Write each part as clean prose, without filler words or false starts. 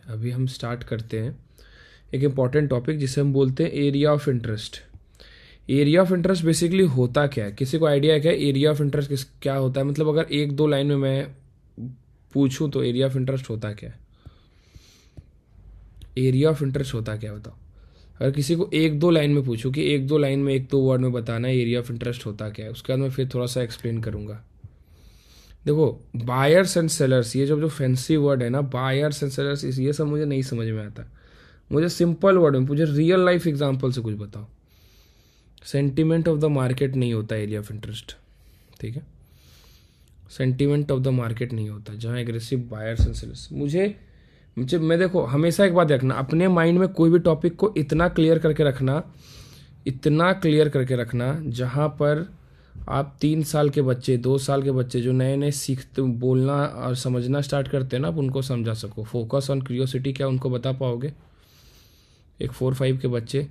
अभी हम स्टार्ट करते हैं एक इम्पॉर्टेंट टॉपिक जिसे हम बोलते हैं area of interest. Area of interest basically होता क्या है? किसी को आइडिया है क्या एरिया ऑफ इंटरेस्ट क्या होता है? मतलब अगर एक दो लाइन में मैं पूछूं तो एरिया ऑफ इंटरेस्ट होता क्या है? एरिया ऑफ इंटरेस्ट होता क्या, बताओ। अगर किसी को एक दो लाइन में पूछूं कि एक दो लाइन में, एक दो वर्ड में बताना है एरिया ऑफ इंटरेस्ट होता क्या है, उसके बाद मैं फिर थोड़ा सा एक्सप्लेन करूंगा। देखो, बायर्स एंड सेलर्स, ये जो फैंसी वर्ड है ना, बायर्स एंड सेलर्स, ये सब मुझे नहीं समझ में आता। मुझे सिंपल वर्ड में, मुझे रियल लाइफ एग्जांपल से कुछ बताओ। सेंटिमेंट ऑफ द मार्केट नहीं होता एरिया ऑफ इंटरेस्ट, ठीक है? सेंटिमेंट ऑफ द मार्केट नहीं होता जहाँ एग्रेसिव बायर्स एंड सेलर्स। मुझे मुझे मैं देखो, हमेशा एक बात रखना, अपने माइंड में कोई भी टॉपिक को इतना क्लियर करके रखना, इतना क्लियर करके रखना, जहाँ पर आप 3 साल के बच्चे, 2 साल के बच्चे जो नए नए सीखते, बोलना और समझना स्टार्ट करते हैं ना, आप उनको समझा सको। फोकस ऑन क्यूरियोसिटी क्या उनको बता पाओगे? एक 4-5 के बच्चे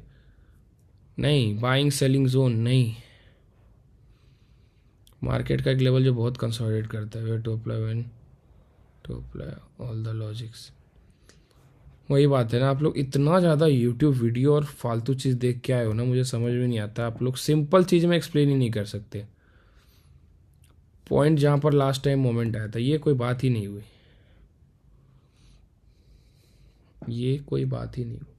नहीं। बाइंग सेलिंग जोन नहीं। मार्केट का एक लेवल जो बहुत कंसोलिडेट करता है, way to apply all the logics. वही बात है ना, आप लोग इतना ज़्यादा यूट्यूब वीडियो और फालतू चीज़ देख के आए हो ना, मुझे समझ में नहीं आता। आप लोग सिंपल चीज़ में एक्सप्लेन ही नहीं कर सकते। पॉइंट जहाँ पर लास्ट टाइम मोमेंट आया था, ये कोई बात ही नहीं हुई, ये कोई बात ही नहीं हुई।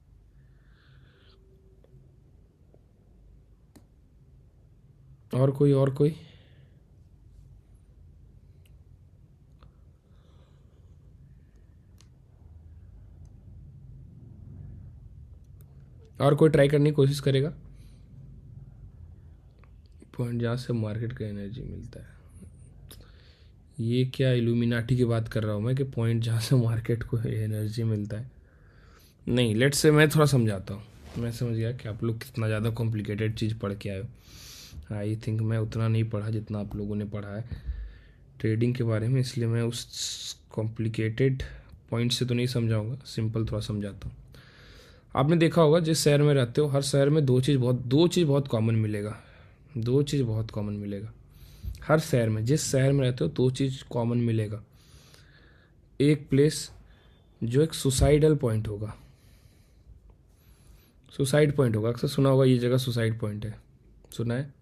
और कोई ट्राई करने की कोशिश करेगा? पॉइंट जहाँ से मार्केट का एनर्जी मिलता है, ये क्या इल्यूमिनाटी की बात कर रहा हूँ मैं कि पॉइंट जहाँ से मार्केट को एनर्जी मिलता है? नहीं, लेट्स से मैं थोड़ा समझाता हूँ। मैं समझ गया कि आप लोग कितना ज़्यादा कॉम्प्लिकेटेड चीज़ पढ़ के आए हो। आई थिंक मैं उतना नहीं पढ़ा जितना आप लोगों ने पढ़ा है ट्रेडिंग के बारे में, इसलिए मैं उस कॉम्प्लिकेटेड पॉइंट से तो नहीं समझाऊंगा, सिंपल थोड़ा समझाता हूँ। आपने देखा होगा, जिस शहर में रहते हो हर शहर में दो चीज़ बहुत कॉमन मिलेगा। दो चीज़ बहुत कॉमन मिलेगा हर शहर में। जिस शहर में रहते हो दो चीज़ कॉमन मिलेगा। एक प्लेस जो एक सुसाइडल पॉइंट होगा, सुसाइड पॉइंट होगा। अक्सर सुना होगा ये जगह सुसाइड पॉइंट है, सुना है?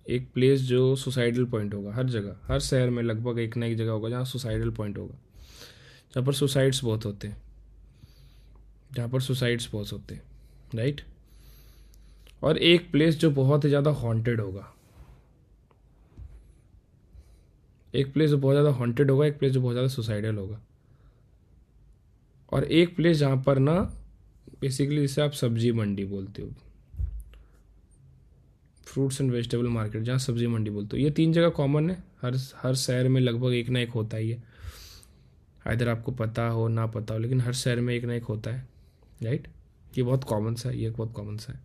एक प्लेस जो सुसाइडल पॉइंट होगा हर जगह, हर शहर में लगभग एक ना एक जगह होगा जहाँ सुसाइडल पॉइंट होगा, जहाँ पर सुसाइड्स बहुत होते हैं, जहाँ पर सुसाइड्स बहुत होते हैं, राइट? और एक प्लेस जो बहुत ही ज़्यादा हॉन्टेड होगा, एक प्लेस जो बहुत ज़्यादा हॉन्टेड होगा, एक प्लेस जो बहुत ज़्यादा सुसाइडल होगा, और एक प्लेस जहाँ पर ना बेसिकली जिसे आप सब्जी मंडी बोलते हो, फ्रूट्स एंड वेजिटेबल मार्केट, जहाँ सब्जी मंडी बोलते हो। ये 3 जगह कॉमन है, हर शहर में लगभग एक ना एक होता ही है। इधर आपको पता हो ना पता हो, लेकिन हर शहर में एक ना एक होता है, राइट? ये बहुत कॉमन सा है, ये बहुत कॉमन सा है।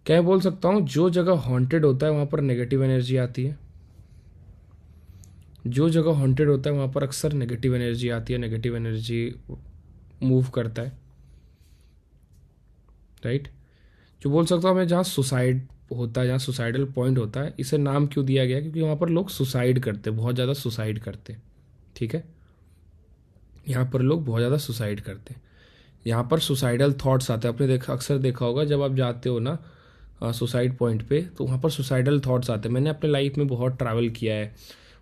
क्या मैं बोल सकता हूँ, जो जगह हॉन्टेड होता है वहाँ पर नेगेटिव एनर्जी आती है। जो जगह हॉन्टेड होता है वहाँ पर अक्सर नेगेटिव एनर्जी आती है, नेगेटिव एनर्जी मूव करता है, राइट? जो बोल सकता हूँ मैं, जहाँ सुसाइड होता है, जहाँ सुसाइडल पॉइंट होता है, इसे नाम क्यों दिया गया? क्योंकि वहाँ पर लोग सुसाइड करते, बहुत ज़्यादा सुसाइड करते, ठीक है? यहाँ पर लोग बहुत ज़्यादा सुसाइड करते हैं, यहाँ पर सुसाइडल थॉट्स आते हैं। आपने अक्सर देखा होगा जब आप जाते हो ना सुसाइड पॉइंट पे, तो वहाँ पर सुसाइडल थॉट्स आते हैं। मैंने अपने लाइफ में बहुत ट्रैवल किया है,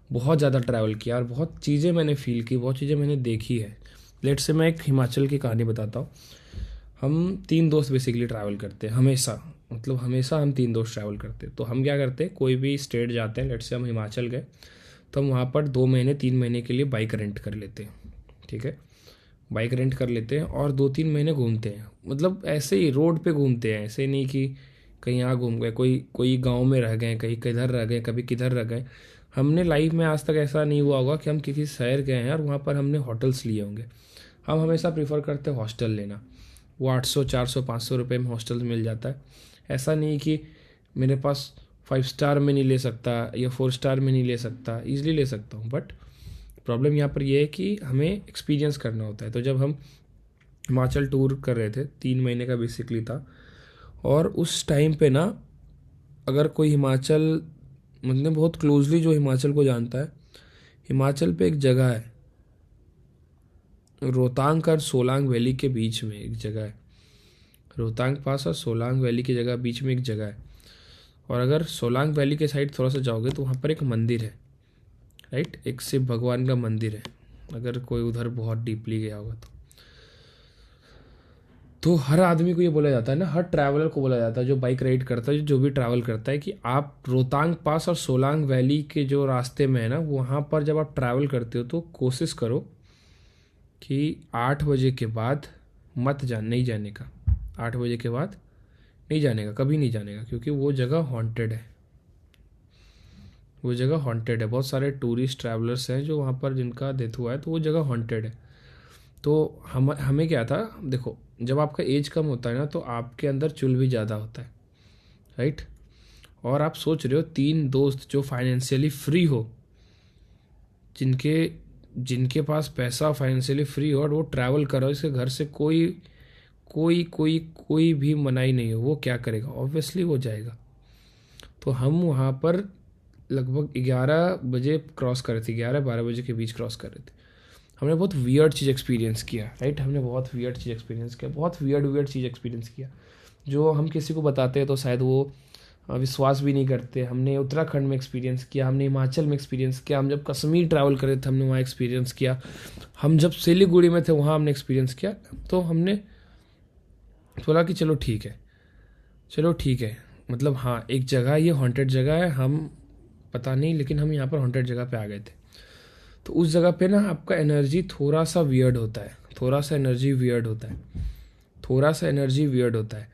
बहुत ज़्यादा ट्रैवल किया, और बहुत चीज़ें मैंने फील की, बहुत चीज़ें मैंने देखी है। लेट से मैं एक हिमाचल की कहानी बताता हूँ। हम 3 दोस्त बेसिकली ट्रैवल करते हैं हमेशा, मतलब हमेशा हम 3 दोस्त ट्रैवल करते हैं। तो हम क्या करते हैं, कोई भी स्टेट जाते हैं, लेट से हम हिमाचल गए, तो हम वहाँ पर 2 महीने 3 महीने के लिए बाइक रेंट कर लेते हैं, ठीक है? बाइक रेंट कर लेते हैं और 2-3 महीने घूमते हैं। मतलब ऐसे ही रोड पे घूमते हैं, ऐसे नहीं कि कहीं यहाँ घूम गए, कोई गांव में रह गए, कहीं किधर रह गए, कभी किधर रह गए। हमने लाइफ में आज तक ऐसा नहीं हुआ होगा कि हम किसी शहर गए हैं और वहाँ पर हमने होटल्स लिए होंगे। हम हमेशा प्रीफर करते हैं हॉस्टल लेना। वो 800, 400, 500 रुपये में हॉस्टल मिल जाता है। ऐसा नहीं कि मेरे पास 5 स्टार में नहीं ले सकता या 4 स्टार में नहीं ले सकता, ईजिली ले सकता हूँ। बट प्रॉब्लम यहाँ पर यह है कि हमें एक्सपीरियंस करना होता है। तो जब हम हिमाचल टूर कर रहे थे, 3 महीने का बेसिकली था, और उस टाइम पे ना, अगर कोई हिमाचल, मतलब बहुत क्लोजली जो हिमाचल को जानता है, हिमाचल पे एक जगह है रोहतांग और सोलांग वैली के बीच में एक जगह है। रोहतांग पास और सोलांग वैली की जगह बीच में एक जगह है। और अगर सोलांग वैली के साइड थोड़ा सा जाओगे तो वहाँ पर एक मंदिर है, राइट, एक शिव भगवान का मंदिर है, अगर कोई उधर बहुत डीपली गया होगा तो हर आदमी को ये बोला जाता है ना, हर ट्रैवलर को बोला जाता है जो बाइक राइड करता है, जो भी ट्रैवल करता है, कि आप रोहतांग पास और सोलांग वैली के जो रास्ते में है ना, वहाँ पर जब आप ट्रैवल करते हो तो कोशिश करो कि 8 बजे के बाद नहीं जाने का। 8 बजे के बाद नहीं जाने का, कभी नहीं जाने का, क्योंकि वो जगह हॉन्टेड है। वो जगह हॉन्टेड है, बहुत सारे टूरिस्ट ट्रैवलर्स हैं जो वहाँ पर जिनका डेथ हुआ है, तो वो जगह हॉन्टेड है। तो हमें क्या था, देखो जब आपका एज कम होता है ना तो आपके अंदर चुल भी ज़्यादा होता है, राइट। और आप सोच रहे हो 3 दोस्त जो फाइनेंशियली फ्री हो, जिनके जिनके पास पैसा फाइनेंशियली फ्री हो, और वो ट्रैवल कर रहा हो, इसके घर से कोई कोई कोई कोई भी मनाही नहीं हो, वो क्या करेगा, ऑब्वियसली वो जाएगा। तो हम वहाँ पर लगभग 11 बजे क्रॉस कर रहे थे, 11-12 बजे के बीच क्रॉस कर रहे थे। हमने बहुत वियर्ड चीज़ एक्सपीरियंस किया, राइट, हमने बहुत वियर्ड चीज़ एक्सपीरियंस किया, बहुत वियर्ड चीज़ एक्सपीरियंस किया, जो हम किसी को बताते हैं तो शायद वो विश्वास भी नहीं करते। हमने उत्तराखंड में एक्सपीरियंस किया, हमने हिमाचल में एक्सपीरियंस किया, हम जब कश्मीर ट्रैवल कर रहे थे हमने वहाँ एक्सपीरियंस किया, हम जब सिलीगुड़ी में थे वहाँ हमने एक्सपीरियंस किया। तो हमने बोला कि चलो ठीक है, चलो ठीक है, मतलब हाँ एक जगह ये हॉन्टेड जगह है, हम पता नहीं, लेकिन हम यहाँ पर हॉन्टेड जगह पे आ गए थे। तो उस जगह पे ना आपका एनर्जी थोड़ा सा वियर्ड होता है, थोड़ा सा एनर्जी वियर्ड होता है, थोड़ा सा एनर्जी वियर्ड होता है,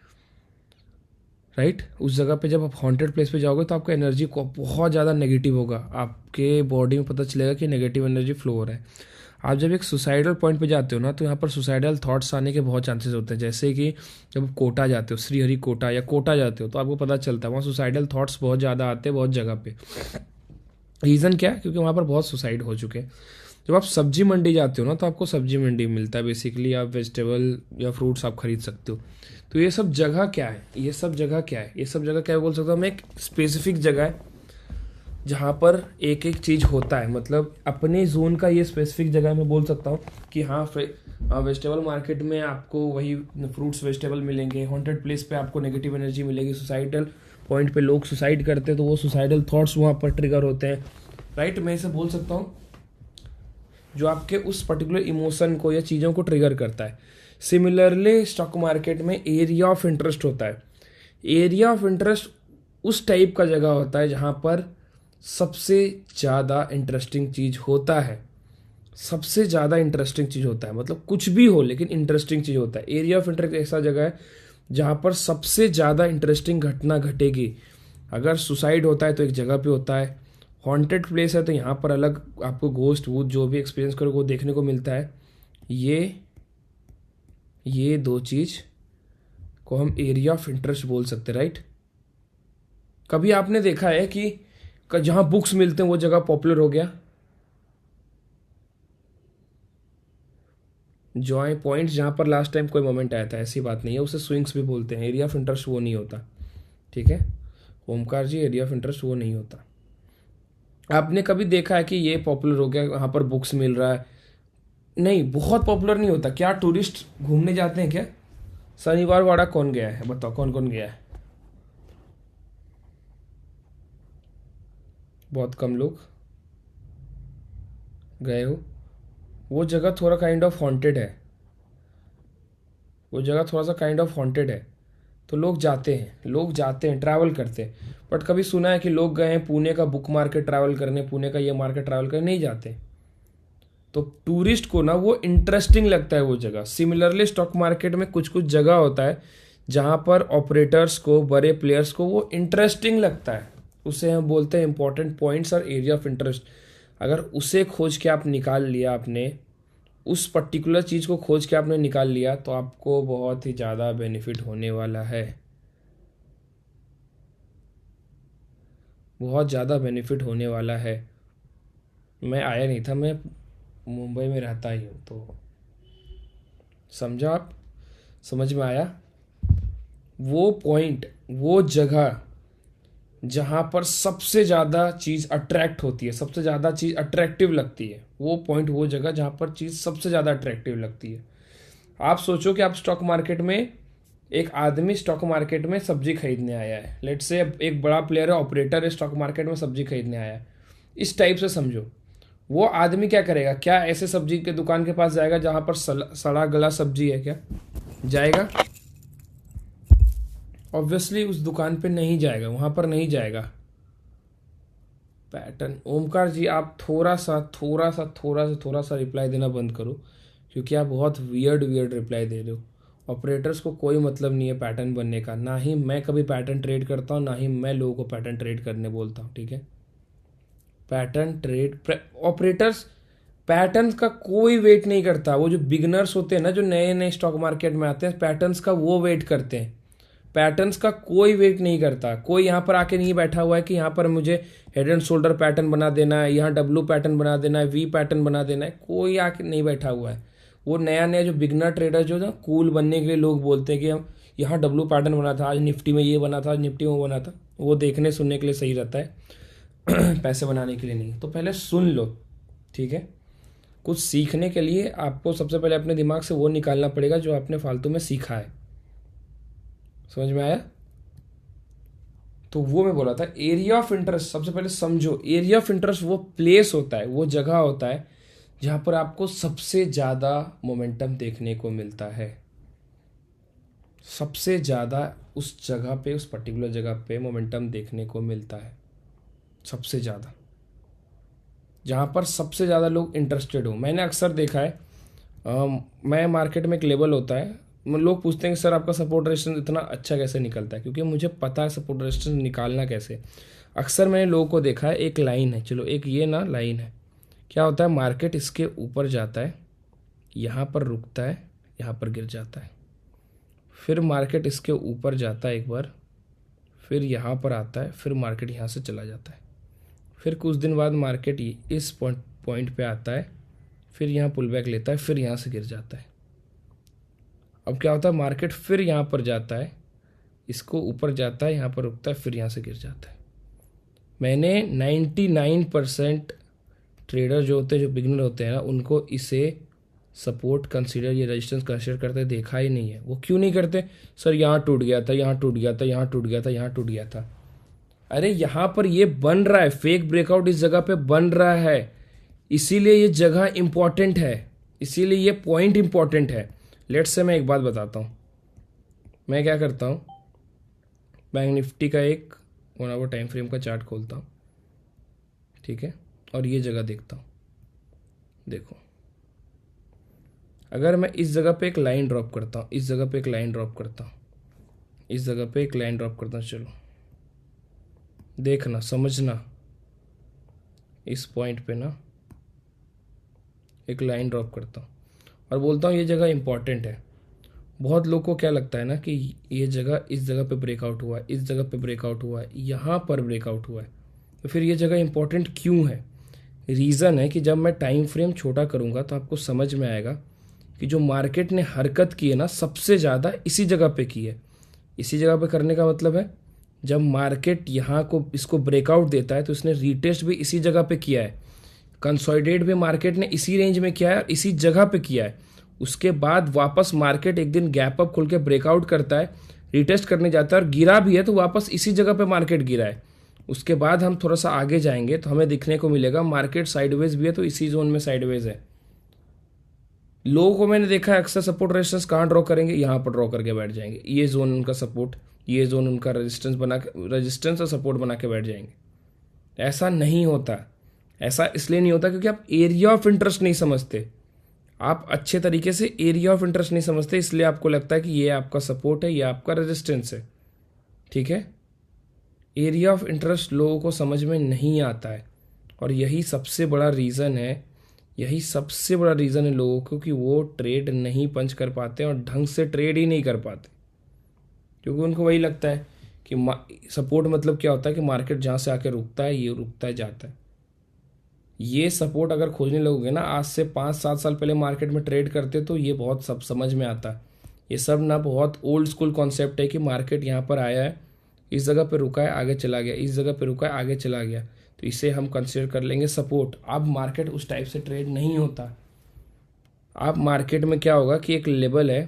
राइट। उस जगह पे जब आप हॉन्टेड प्लेस पे जाओगे तो आपका एनर्जी को बहुत ज़्यादा नेगेटिव होगा, आपके बॉडी में पता चलेगा कि नेगेटिव एनर्जी फ्लो हो रहा है। आप जब एक सुसाइडल पॉइंट पे जाते हो ना तो यहाँ पर सुसाइडल थॉट्स आने के बहुत चांसेस होते हैं। जैसे कि जब आप कोटा जाते हो, श्रीहरिकोटा या कोटा जाते हो, तो आपको पता चलता है वहाँ सुसाइडल थॉट्स बहुत ज़्यादा आते हैं बहुत जगह पे। रीज़न क्या है, क्योंकि वहाँ पर बहुत सुसाइड हो चुके हैं। जब आप सब्जी मंडी जाते हो ना तो आपको सब्जी मंडी मिलता है, बेसिकली आप वेजिटेबल या फ्रूट्स आप खरीद सकते हो। तो ये सब जगह क्या है, ये सब जगह क्या है, ये सब जगह क्या है बोल सकता हूँ मैं, एक स्पेसिफिक जगह है जहाँ पर एक एक चीज़ होता है। मतलब अपने जोन का ये स्पेसिफिक जगह मैं बोल सकता हूँ कि हाँ वेजिटेबल मार्केट में आपको वही फ्रूट्स वेजिटेबल मिलेंगे, हॉन्टेड प्लेस पे आपको नेगेटिव एनर्जी मिलेगी, सुसाइडल पॉइंट पे लोग सुसाइड करते हैं तो वो सुसाइडल थॉट्स वहाँ पर ट्रिगर होते हैं, राइट। मैं इसे बोल सकता हूँ जो आपके उस पर्टिकुलर इमोशन को या चीज़ों को ट्रिगर करता है। सिमिलरली स्टॉक मार्केट में एरिया ऑफ इंटरेस्ट होता है। एरिया ऑफ इंटरेस्ट उस टाइप का जगह होता है जहाँ पर सबसे ज़्यादा इंटरेस्टिंग चीज़ होता है, सबसे ज़्यादा इंटरेस्टिंग चीज़ होता है, मतलब कुछ भी हो लेकिन इंटरेस्टिंग चीज़ होता है। एरिया ऑफ इंटरेस्ट ऐसा जगह है जहाँ पर सबसे ज़्यादा इंटरेस्टिंग घटना घटेगी। अगर सुसाइड होता है तो एक जगह पे होता है, हॉन्टेड प्लेस है तो यहाँ पर अलग आपको घोस्ट वूत जो भी एक्सपीरियंस करोगे वो देखने को मिलता है। ये दो चीज़ को हम एरिया ऑफ इंटरेस्ट बोल सकते हैं, राइट। कभी आपने देखा है कि जहाँ बुक्स मिलते हैं वो जगह पॉपुलर हो गया, जॉय पॉइंट्स जहाँ पर लास्ट टाइम कोई मोमेंट आया था, ऐसी बात नहीं है, उसे स्विंग्स भी बोलते हैं। एरिया ऑफ इंटरेस्ट वो नहीं होता, ठीक है ओमकार जी, एरिया ऑफ इंटरेस्ट वो नहीं होता। आपने कभी देखा है कि ये पॉपुलर हो गया, वहाँ पर बुक्स मिल रहा है, नहीं बहुत पॉपुलर नहीं होता। क्या टूरिस्ट घूमने जाते हैं क्या? शनिवार वाड़ा कौन गया है, बताओ कौन कौन गया है? बहुत कम लोग गए हो। वो जगह थोड़ा काइंड ऑफ हॉन्टेड है, वो जगह थोड़ा सा काइंड ऑफ हॉन्टेड है। तो लोग जाते हैं, लोग जाते हैं, ट्रैवल करते हैं। बट कभी सुना है कि लोग गए हैं पुणे का बुक मार्केट ट्रैवल करने, पुणे का ये मार्केट ट्रैवल करने? नहीं जाते। तो टूरिस्ट को ना वो इंटरेस्टिंग लगता है वो जगह। सिमिलरली स्टॉक मार्केट में कुछ कुछ जगह होता है जहाँ पर ऑपरेटर्स को, बड़े प्लेयर्स को वो इंटरेस्टिंग लगता है, उसे हम बोलते हैं इंपॉर्टेंट पॉइंट्स और एरिया ऑफ इंटरेस्ट। अगर उसे खोज के आप निकाल लिया, आपने उस पर्टिकुलर चीज़ को खोज के आपने निकाल लिया तो आपको बहुत ही ज़्यादा बेनिफिट होने वाला है, बहुत ज़्यादा बेनिफिट होने वाला है। मैं आया नहीं था, मैं मुंबई में रहता ही हूँ, तो समझा आप, समझ में आया वो पॉइंट, वो जगह जहाँ पर सबसे ज़्यादा चीज़ अट्रैक्ट होती है, सबसे ज़्यादा चीज़ अट्रैक्टिव लगती है, वो पॉइंट, वो जगह जहाँ पर चीज़ सबसे ज़्यादा अट्रैक्टिव लगती है। आप सोचो कि आप स्टॉक मार्केट में, एक आदमी स्टॉक मार्केट में सब्जी खरीदने आया है, लेट्स से एक बड़ा प्लेयर है, ऑपरेटर है, स्टॉक मार्केट में सब्जी खरीदने आया है। इस टाइप से समझो, वो आदमी क्या करेगा? क्या ऐसे सब्जी के दुकान के पास जाएगा जहाँ पर सड़ा गला सब्जी है? क्या जाएगा? ऑब्वियसली उस दुकान पे नहीं जाएगा, वहाँ पर नहीं जाएगा। पैटर्न, ओमकार जी आप थोड़ा सा रिप्लाई देना बंद करो, क्योंकि आप बहुत वियर्ड वियर्ड रिप्लाई दे रहे हो। ऑपरेटर्स को कोई मतलब नहीं है पैटर्न बनने का, ना ही मैं कभी पैटर्न ट्रेड करता हूँ, ना ही मैं लोगों को पैटर्न ट्रेड करने बोलता हूँ, ठीक है? पैटर्न ट्रेड, ऑपरेटर्स पैटर्न्स का कोई वेट नहीं करता। वो जो बिगनर्स होते हैं ना, जो नए नए स्टॉक मार्केट में आते हैं, पैटर्न्स का वो वेट करते हैं। पैटर्न्स का कोई वेट नहीं करता। कोई यहाँ पर आके नहीं बैठा हुआ है कि यहाँ पर मुझे हेड एंड शोल्डर पैटर्न बना देना है, यहाँ डब्लू पैटर्न बना देना है, वी पैटर्न बना देना है, कोई आके नहीं बैठा हुआ है। वो नया नया जो बिगनर ट्रेडर जो ना, कूल बनने के लिए लोग बोलते हैं कि हम यहाँ डब्लू पैटर्न बना था, आज निफ्टी में ये बना था, आज निफ्टी में वो बना था, वो देखने सुनने के लिए सही रहता है पैसे बनाने के लिए नहीं। तो पहले सुन लो, ठीक है? कुछ सीखने के लिए आपको सबसे पहले अपने दिमाग से वो निकालना पड़ेगा जो आपने फालतू में सीखा है। समझ में आया? तो वो मैं बोला था, एरिया ऑफ इंटरेस्ट सबसे पहले समझो। एरिया ऑफ इंटरेस्ट वो प्लेस होता है, वो जगह होता है जहां पर आपको सबसे ज़्यादा मोमेंटम देखने को मिलता है। सबसे ज़्यादा उस जगह पे, उस पर्टिकुलर जगह पे मोमेंटम देखने को मिलता है, सबसे ज़्यादा, जहाँ पर सबसे ज़्यादा लोग इंटरेस्टेड हो। मैंने अक्सर देखा है, मैं मार्केट में एक लेवल होता है, लोग पूछते हैं कि सर आपका सपोर्ट रेजिस्टेंस इतना अच्छा कैसे निकलता है? क्योंकि मुझे पता है सपोर्ट रेजिस्टेंस निकालना कैसे। अक्सर मैंने लोगों को देखा है, एक लाइन है, चलो एक ये ना लाइन है, क्या होता है, मार्केट इसके ऊपर जाता है, यहाँ पर रुकता है, यहाँ पर गिर जाता है, फिर मार्केट इसके ऊपर जाता है एक बार, फिर यहाँ पर आता है, फिर मार्केट यहाँ से चला जाता है, फिर कुछ दिन बाद मार्केट इस पॉइंट पे आता है, फिर यहाँ पुल बैक लेता है, फिर यहाँ से गिर जाता है। अब क्या होता है, मार्केट फिर यहाँ पर जाता है, इसको ऊपर जाता है, यहाँ पर रुकता है, फिर यहाँ से गिर जाता है। मैंने 99% ट्रेडर जो होते हैं, जो बिगिनर होते हैं ना, उनको इसे सपोर्ट कंसीडर, ये रेजिस्टेंस कंसीडर करते देखा ही नहीं है। वो क्यों नहीं करते? सर यहाँ टूट गया था, यहाँ टूट गया था, यहाँ टूट गया था, यहाँ टूट गया था। अरे यहाँ पर ये बन रहा है, फेक ब्रेकआउट इस जगह पे बन रहा है, इसीलिए ये जगह इंपॉर्टेंट है, इसीलिए ये पॉइंट इंपॉर्टेंट है। लेट्स से मैं एक बात बताता हूँ, मैं क्या करता हूँ, बैंक निफ्टी का एक 1 आवर टाइम फ्रेम का चार्ट खोलता हूँ, ठीक है, और ये जगह देखता हूँ। देखो, अगर मैं इस जगह पे एक लाइन ड्रॉप करता हूँ, इस जगह पे एक लाइन ड्रॉप करता हूँ, इस जगह पे एक लाइन ड्रॉप करता हूँ, चलो देखना, समझना, इस पॉइंट पे ना एक लाइन ड्रॉप करता हूँ और बोलता हूँ ये जगह इंपॉर्टेंट है। बहुत लोग को क्या लगता है ना कि ये जगह, इस जगह पे ब्रेकआउट हुआ है, इस जगह पे ब्रेकआउट हुआ है, यहाँ पर ब्रेकआउट हुआ है, तो फिर ये जगह इंपॉर्टेंट क्यों है? रीज़न है कि जब मैं टाइम फ्रेम छोटा करूँगा तो आपको समझ में आएगा कि जो मार्केट ने हरकत की है ना, सबसे ज़्यादा इसी जगह पे की है। इसी जगह पे करने का मतलब है, जब मार्केट यहाँ को इसको ब्रेकआउट देता है तो इसने रीटेस्ट भी इसी जगह पे किया है, कंसोलिडेट भी मार्केट ने इसी रेंज में किया है, इसी जगह पे किया है। उसके बाद वापस मार्केट एक दिन गैप अप खोल के ब्रेकआउट करता है, रिटेस्ट करने जाता है और गिरा भी है तो वापस इसी जगह पे मार्केट गिरा है। उसके बाद हम थोड़ा सा आगे जाएंगे तो हमें दिखने को मिलेगा मार्केट साइडवेज भी है, तो इसी जोन में साइडवेज है। लोगों को मैंने देखा है अक्सर सपोर्ट रेजिस्टेंस कहाँ ड्रॉ करेंगे, यहाँ पर ड्रॉ करके बैठ जाएंगे, ये जोन उनका सपोर्ट, ये जोन उनका रेजिस्टेंस बना के, रेजिस्टेंस और सपोर्ट बना के बैठ जाएंगे। ऐसा नहीं होता। ऐसा इसलिए नहीं होता क्योंकि आप एरिया ऑफ इंटरेस्ट नहीं समझते, आप अच्छे तरीके से एरिया ऑफ इंटरेस्ट नहीं समझते, इसलिए आपको लगता है कि ये आपका सपोर्ट है, ये आपका रेजिस्टेंस है, ठीक है? एरिया ऑफ इंटरेस्ट लोगों को समझ में नहीं आता है और यही सबसे बड़ा रीज़न है, यही सबसे बड़ा रीज़न है लोगों को कि वो ट्रेड नहीं पंच कर पाते और ढंग से ट्रेड ही नहीं कर पाते, क्योंकि उनको वही लगता है कि सपोर्ट मतलब क्या होता है कि मार्केट जहाँ से आके रुकता है, ये रुकता है, जाता है। ये सपोर्ट अगर खोजने लगोगे ना, आज से 5-7 साल पहले मार्केट में ट्रेड करते तो ये बहुत सब समझ में आता। ये सब ना बहुत ओल्ड स्कूल कॉन्सेप्ट है कि मार्केट यहाँ पर आया है, इस जगह पे रुका है आगे चला गया, इस जगह पे रुका है आगे चला गया, तो इसे हम कंसिडर कर लेंगे सपोर्ट। अब मार्केट उस टाइप से ट्रेड नहीं होता। अब मार्केट में क्या होगा कि एक लेवल है,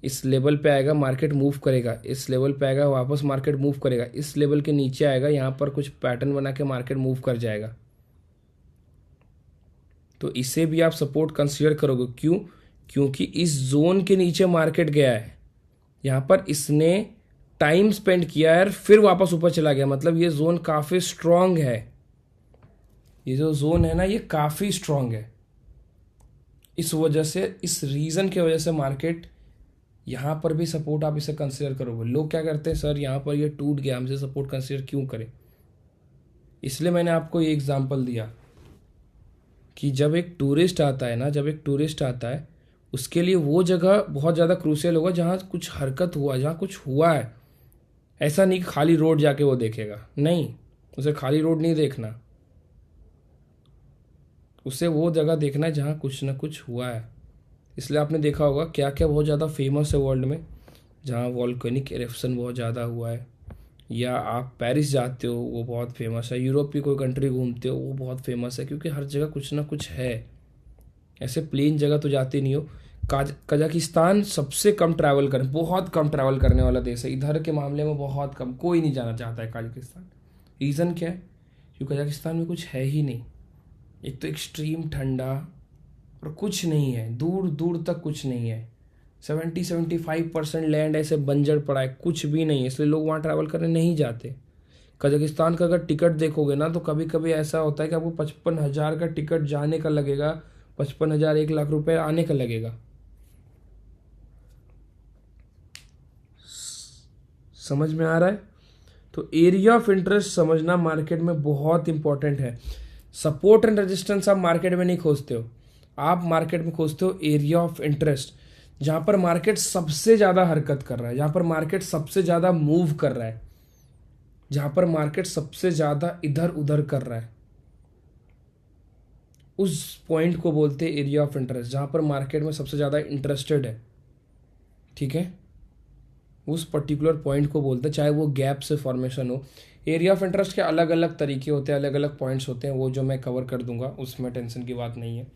इस लेवल पे आएगा मार्केट मूव करेगा, इस लेवल पे आएगा वापस मार्केट मूव करेगा, इस लेवल के नीचे आएगा, यहाँ पर कुछ पैटर्न बना के मार्केट मूव कर जाएगा। तो इसे भी आप सपोर्ट कंसीडर करोगे। क्यों? क्योंकि इस जोन के नीचे मार्केट गया है, यहाँ पर इसने टाइम स्पेंड किया है, फिर वापस ऊपर चला गया, मतलब ये जोन काफ़ी स्ट्रांग है। ये जो जोन है ना, ये काफ़ी स्ट्रांग है। इस वजह से, इस रीज़न की वजह से मार्केट यहाँ पर भी सपोर्ट आप इसे कंसीडर करोगे। लोग क्या करते हैं, सर यहाँ पर ये टूट गया, हमसे सपोर्ट कंसीडर क्यों करें? इसलिए मैंने आपको ये एग्जांपल दिया कि जब एक टूरिस्ट आता है ना, जब एक टूरिस्ट आता है, उसके लिए वो जगह बहुत ज़्यादा क्रूशियल होगा जहाँ कुछ हरकत हुआ, जहाँ कुछ हुआ है। ऐसा नहीं कि खाली रोड जाके वो देखेगा, नहीं, उसे खाली रोड नहीं देखना, उसे वो जगह देखना है जहाँ कुछ ना कुछ हुआ है। इसलिए आपने देखा होगा क्या क्या बहुत ज़्यादा फेमस है वर्ल्ड में, जहाँ वॉल्केनिक इरप्शन बहुत ज़्यादा हुआ है, या आप पेरिस जाते हो वो बहुत फेमस है, यूरोप की कोई कंट्री घूमते हो वो बहुत फेमस है, क्योंकि हर जगह कुछ ना कुछ है। ऐसे प्लेन जगह तो जाते नहीं हो। कजाकिस्तान सबसे कम ट्रैवल कर, बहुत कम ट्रैवल करने वाला देश है, इधर के मामले में बहुत कम, कोई नहीं जाना चाहता है कजाकिस्तान। रीज़न क्या है? क्योंकि कजाकिस्तान में कुछ है ही नहीं। एक तो एक्सट्रीम ठंडा, और कुछ नहीं है, दूर दूर तक कुछ नहीं है। 70-75% लैंड ऐसे बंजर पड़ा है, कुछ भी नहीं है, इसलिए लोग वहाँ ट्रैवल करने नहीं जाते। कजाकिस्तान का अगर टिकट देखोगे ना, तो कभी कभी ऐसा होता है कि आपको 55,000 का टिकट जाने का लगेगा, 55,000 1 लाख रुपए आने का लगेगा। समझ में आ रहा है? तो एरिया ऑफ इंटरेस्ट समझना मार्केट में बहुत इंपॉर्टेंट है। सपोर्ट एंड रेजिस्टेंस आप मार्केट में नहीं खोजते हो, आप मार्केट में खोजते हो एरिया ऑफ इंटरेस्ट, जहाँ पर मार्केट सबसे ज़्यादा हरकत कर रहा है, जहाँ पर मार्केट सबसे ज़्यादा मूव कर रहा है, जहाँ पर मार्केट सबसे ज़्यादा इधर उधर कर रहा है, उस पॉइंट को बोलते हैं एरिया ऑफ इंटरेस्ट, जहाँ पर मार्केट में सबसे ज़्यादा इंटरेस्टेड है। ठीक है, उस पर्टिकुलर पॉइंट को बोलते हैं, चाहे वो गैप से फॉर्मेशन हो। एरिया ऑफ इंटरेस्ट के अलग अलग तरीके होते हैं, अलग अलग पॉइंट्स होते हैं, वो जो मैं कवर कर दूंगा, उसमें टेंशन की बात नहीं है।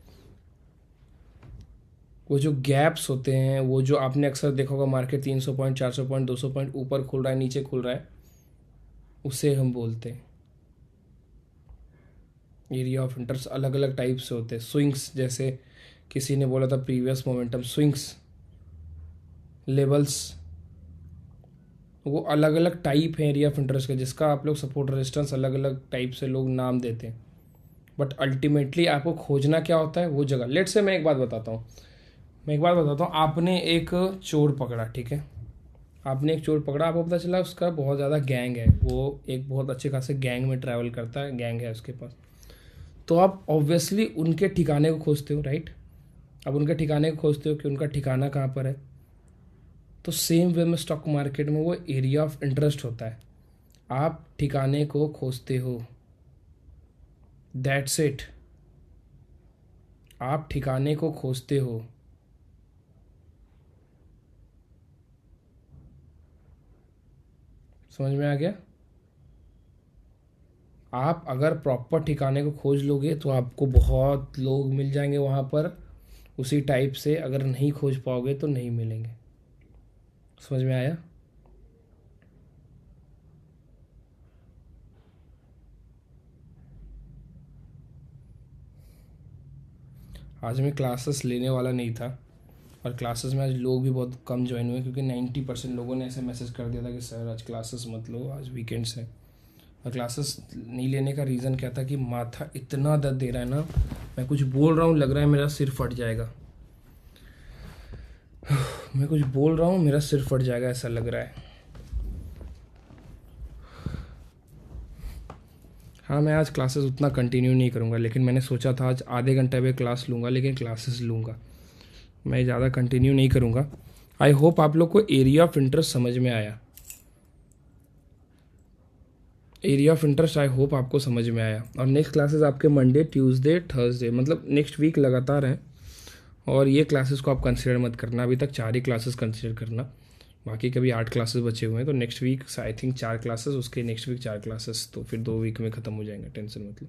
वो जो गैप्स होते हैं, वो जो आपने अक्सर देखा होगा, मार्केट 300 पॉइंट, 400 पॉइंट, 200 पॉइंट ऊपर खुल रहा है, नीचे खुल रहा है, उसे हम बोलते हैं एरिया ऑफ इंटरेस्ट। अलग अलग टाइप से होते हैं। स्विंग्स, जैसे किसी ने बोला था प्रीवियस मोमेंटम, स्विंग्स, लेवल्स, वो अलग अलग टाइप है एरिया ऑफ इंटरेस्ट के, जिसका आप लोग सपोर्ट रेजिस्टेंस अलग अलग टाइप से लोग नाम देते हैं। बट अल्टीमेटली आपको खोजना क्या होता है, वो जगह। लेट से मैं एक बात बताता हूँ, आपने एक चोर पकड़ा, ठीक है, आपने एक चोर पकड़ा, आपको पता चला उसका बहुत ज़्यादा गैंग है, वो एक बहुत अच्छे खासे गैंग में ट्रैवल करता है, गैंग है उसके पास। तो आप ऑब्वियसली उनके ठिकाने को खोजते हो, राइट? अब उनके ठिकाने को खोजते हो कि उनका ठिकाना कहाँ पर है। तो सेम वे में स्टॉक मार्केट में वो एरिया ऑफ इंटरेस्ट होता है, आप ठिकाने को खोजते हो, दैट्स इट, आप ठिकाने को खोजते हो। समझ में आ गया? आप अगर प्रॉपर ठिकाने को खोज लोगे तो आपको बहुत लोग मिल जाएंगे वहाँ पर उसी टाइप से, अगर नहीं खोज पाओगे तो नहीं मिलेंगे। समझ में आया? आज मैं क्लासेस लेने वाला नहीं था, और क्लासेस में आज लोग भी बहुत कम ज्वाइन हुए, क्योंकि 90% लोगों ने ऐसे मैसेज कर दिया था कि सर आज क्लासेस मत लो, आज वीकेंड्स है। और क्लासेस नहीं लेने का रीज़न क्या था कि माथा इतना दर्द दे रहा है ना, मैं कुछ बोल रहा हूँ लग रहा है मेरा सिर फट जाएगा, मैं कुछ बोल रहा हूँ मेरा सिर फट जाएगा ऐसा लग रहा है। हाँ, मैं आज क्लासेस उतना कंटिन्यू नहीं करूँगा, लेकिन मैंने सोचा था आज आधे घंटे में क्लास लूँगा, लेकिन क्लासेस लूँगा, मैं ज़्यादा कंटिन्यू नहीं करूँगा। आई होप आप लोग को एरिया ऑफ इंटरेस्ट समझ में आया। Area of interest I hope आपको समझ में आया। और नेक्स्ट क्लासेस आपके मंडे, ट्यूसडे, थर्सडे, मतलब नेक्स्ट वीक लगातार हैं। और ये क्लासेस को आप कंसिडर मत करना, अभी तक 4 ही क्लासेस कंसिडर करना, बाकी कभी 8 क्लासेस बचे हुए हैं, तो next week I think 4 classes, उसके नेक्स्ट वीक 4 क्लासेस, तो फिर 2 वीक में ख़त्म हो जाएंगे, टेंशन मतलब।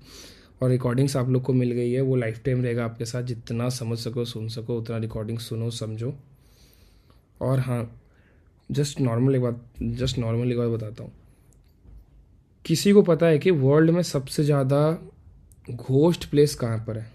और रिकॉर्डिंग्स आप लोग को मिल गई है, वो लाइफ टाइम रहेगा आपके साथ, जितना समझ सको सुन सको उतना रिकॉर्डिंग सुनो समझो। और हाँ, जस्ट नॉर्मल एक बात बताता हूँ, किसी को पता है कि वर्ल्ड में सबसे ज़्यादा घोस्ट प्लेस कहाँ पर है?